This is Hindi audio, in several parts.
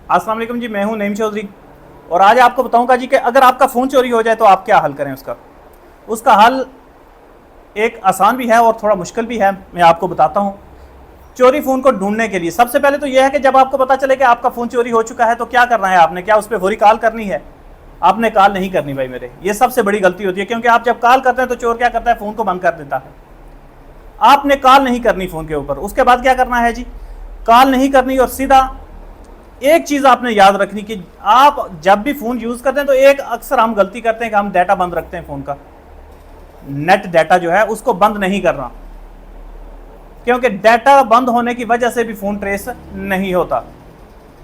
अस्सलाम वालेकुम जी, मैं हूं नईम चौधरी और आज आपको बताऊंगा जी कि अगर आपका फ़ोन चोरी हो जाए तो आप क्या हल करें उसका हल एक आसान भी है और थोड़ा मुश्किल भी है। मैं आपको बताता हूं। चोरी फ़ोन को ढूंढने के लिए सबसे पहले तो यह है कि जब आपको पता चले कि आपका फ़ोन चोरी हो चुका है तो क्या करना है आपने, क्या उस पर फौरी कॉल करनी है? आपने कॉल नहीं करनी भाई मेरे, ये सबसे बड़ी गलती होती है, क्योंकि आप जब कॉल करते हैं तो चोर क्या करता है, फ़ोन को बंद कर देता है। आपने कॉल नहीं करनी फ़ोन के ऊपर। उसके बाद क्या करना है जी, कॉल नहीं करनी और सीधा एक चीज़ आपने याद रखनी कि आप जब भी फ़ोन यूज़ करते हैं तो एक अक्सर हम गलती करते हैं कि हम डाटा बंद रखते हैं फ़ोन का। नेट डाटा जो है उसको बंद नहीं करना, क्योंकि डाटा बंद होने की वजह से भी फ़ोन ट्रेस नहीं होता।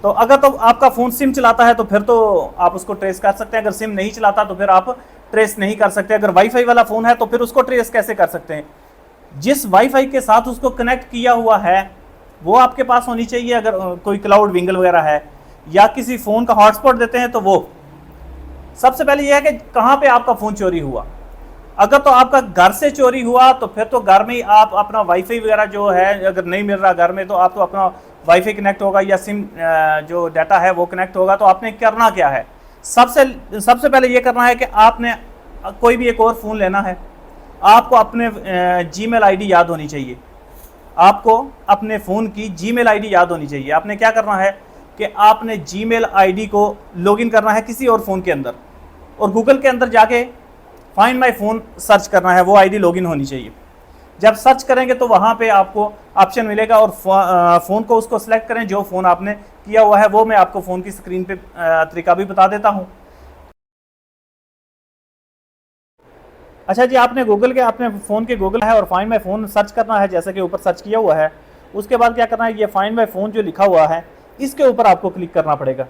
तो अगर तो आपका फ़ोन सिम चलाता है तो फिर तो आप उसको ट्रेस कर सकते हैं, अगर सिम नहीं चलाता तो फिर आप ट्रेस नहीं कर सकते। अगर वाईफाई वाला फ़ोन है तो फिर उसको ट्रेस कैसे कर सकते हैं? जिस वाईफाई के साथ उसको कनेक्ट किया हुआ है वो आपके पास होनी चाहिए। अगर कोई क्लाउड विंगल वगैरह है या किसी फ़ोन का हॉटस्पॉट देते हैं तो वो सबसे पहले यह है कि कहाँ पे आपका फ़ोन चोरी हुआ। अगर तो आपका घर से चोरी हुआ तो फिर तो घर में ही आप अपना वाईफाई वगैरह जो है, अगर नहीं मिल रहा घर में तो आप तो अपना वाईफाई कनेक्ट होगा या सिम जो डाटा है वो कनेक्ट होगा। तो आपने करना क्या है, सबसे पहले ये करना है कि आपने कोई भी एक और फ़ोन लेना है। आपको अपने जीमेल आईडी याद होनी चाहिए, आपको अपने फ़ोन की जीमेल आईडी याद होनी चाहिए। आपने क्या करना है कि आपने जीमेल आईडी को लॉगिन करना है किसी और फ़ोन के अंदर और गूगल के अंदर जाके फाइंड माई फ़ोन सर्च करना है, वो आईडी लॉगिन होनी चाहिए। जब सर्च करेंगे तो वहाँ पे आपको ऑप्शन मिलेगा और फ़ोन को उसको सेलेक्ट करें जो फ़ोन आपने किया हुआ है। वो मैं आपको फ़ोन की स्क्रीन पे तरीका भी बता देता हूँ। अच्छा जी, आपने गूगल के अपने फ़ोन के गूगल है और फाइंड माई फ़ोन सर्च करना है, जैसे कि ऊपर सर्च किया हुआ है। उसके बाद क्या करना है, ये फाइंड माई फ़ोन जो लिखा हुआ है इसके ऊपर आपको क्लिक करना पड़ेगा।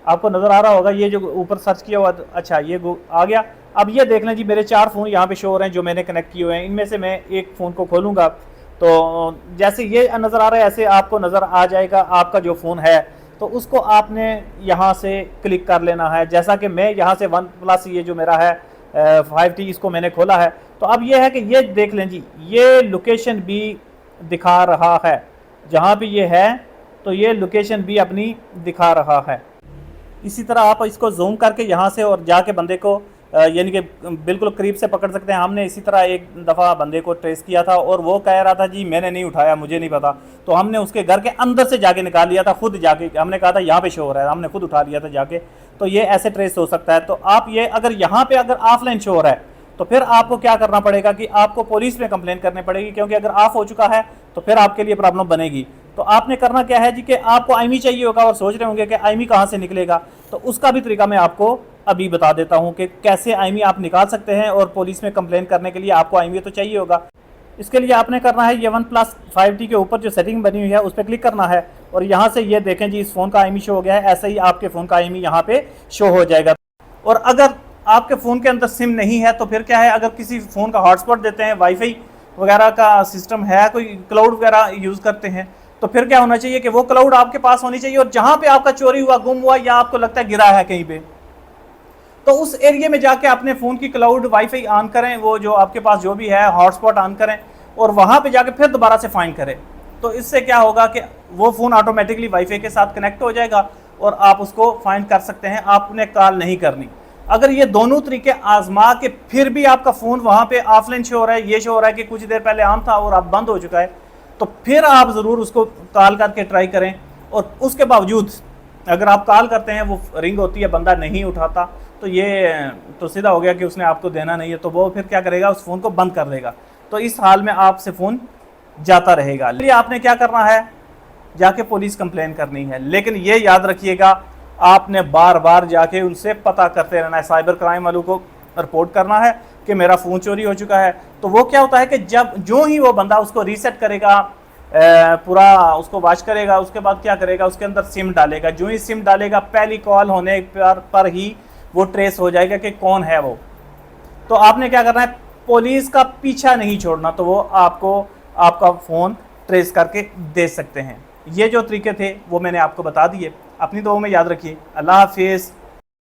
आपको नज़र आ रहा होगा ये जो ऊपर सर्च किया हुआ, अच्छा ये आ गया। अब ये देख लें जी, मेरे 4 फ़ोन यहाँ पे शो हो रहे हैं जो मैंने कनेक्ट किए हुए हैं। इनमें से मैं एक फ़ोन को खोलूँगा तो जैसे ये नज़र आ रहा है ऐसे आपको नज़र आ जाएगा आपका जो फ़ोन है। तो उसको आपने यहाँ से क्लिक कर लेना है। जैसा कि मैं यहाँ से वन प्लस ये जो मेरा है 5T इसको मैंने खोला है। तो अब ये है कि ये देख लें जी, ये लोकेशन भी दिखा रहा है जहाँ भी ये है, तो ये लोकेशन भी अपनी दिखा रहा है। इसी तरह आप इसको जूम करके यहाँ से और जाके बंदे को यानी कि बिल्कुल करीब से पकड़ सकते हैं। हमने इसी तरह एक दफ़ा बंदे को ट्रेस किया था और वो कह रहा था जी मैंने नहीं उठाया, मुझे नहीं पता। तो हमने उसके घर के अंदर से जाके निकाल लिया था, खुद जाके। हमने कहा था यहाँ पे शो हो रहा है, हमने खुद उठा लिया था जाके। तो ये ऐसे ट्रेस हो सकता है। तो आप ये अगर यहाँ पे अगर ऑफलाइन शो हो रहा है तो फिर आपको क्या करना पड़ेगा कि आपको पुलिस में कंप्लेन करनी पड़ेगी, क्योंकि अगर ऑफ हो चुका है तो फिर आपके लिए प्रॉब्लम बनेगी। तो आपने करना क्या है जी कि आपको आईमी चाहिए होगा और सोच रहे होंगे कि आईमी कहाँ से निकलेगा। तो उसका भी तरीका मैं आपको अभी बता देता हूँ कि कैसे आईमी आप निकाल सकते हैं। और पुलिस में कंप्लेन करने के लिए आपको आईमी तो चाहिए होगा। इसके लिए आपने करना है, ये OnePlus 5T के ऊपर जो सेटिंग बनी हुई है उस पर क्लिक करना है और यहाँ से ये देखें जी इस फ़ोन का आईमी शो हो गया है। ऐसे ही आपके फ़ोन का आईमी यहाँ पे शो हो जाएगा। और अगर आपके फ़ोन के अंदर सिम नहीं है तो फिर क्या है, अगर किसी फ़ोन का हॉटस्पॉट देते हैं, वाईफाई वगैरह का सिस्टम है, कोई क्लाउड वगैरह यूज़ करते हैं, तो फिर क्या होना चाहिए कि वो क्लाउड आपके पास होनी चाहिए। और जहाँ पे आपका चोरी हुआ, गुम हुआ या आपको लगता है गिरा है कहीं पे, तो उस एरिया में जाके अपने फ़ोन की क्लाउड वाईफाई ऑन करें, वो जो आपके पास जो भी है हॉटस्पॉट ऑन करें और वहाँ पे जाके फिर दोबारा से फाइंड करें। तो इससे क्या होगा कि वो फ़ोन ऑटोमेटिकली वाईफाई के साथ कनेक्ट हो जाएगा और आप उसको फाइंड कर सकते हैं, आपने कॉल नहीं करनी। अगर ये दोनों तरीके आजमा के फिर भी आपका फ़ोन वहाँ पे ऑफलाइन शो हो रहा है, ये शो हो रहा है कि कुछ देर पहले ऑन था और अब बंद हो चुका है, तो फिर आप ज़रूर उसको कॉल करके ट्राई करें। और उसके बावजूद अगर आप कॉल करते हैं वो रिंग होती है, बंदा नहीं उठाता, तो ये तो सीधा हो गया कि उसने आपको देना नहीं है। तो वो फिर क्या करेगा, उस फ़ोन को बंद कर देगा। तो इस हाल में आपसे फ़ोन जाता रहेगा। इसलिए आपने क्या करना है, जाके पुलिस कंप्लेन करनी है। लेकिन ये याद रखिएगा, आपने बार बार जाके उनसे पता करते रहना है, साइबर क्राइम वालों को रिपोर्ट करना है कि मेरा फ़ोन चोरी हो चुका है। तो वो क्या होता है कि जब जो ही वो बंदा उसको रीसेट करेगा, पूरा उसको वॉच करेगा, उसके बाद क्या करेगा, उसके अंदर सिम डालेगा। जो ही सिम डालेगा पहली कॉल होने पर ही वो ट्रेस हो जाएगा कि कौन है वो। तो आपने क्या करना है, पुलिस का पीछा नहीं छोड़ना, तो वो आपको आपका फ़ोन ट्रेस करके दे सकते हैं। ये जो तरीके थे वो मैंने आपको बता दिए। अपनी दुआओं में याद रखिए। अल्लाह हाफिज़।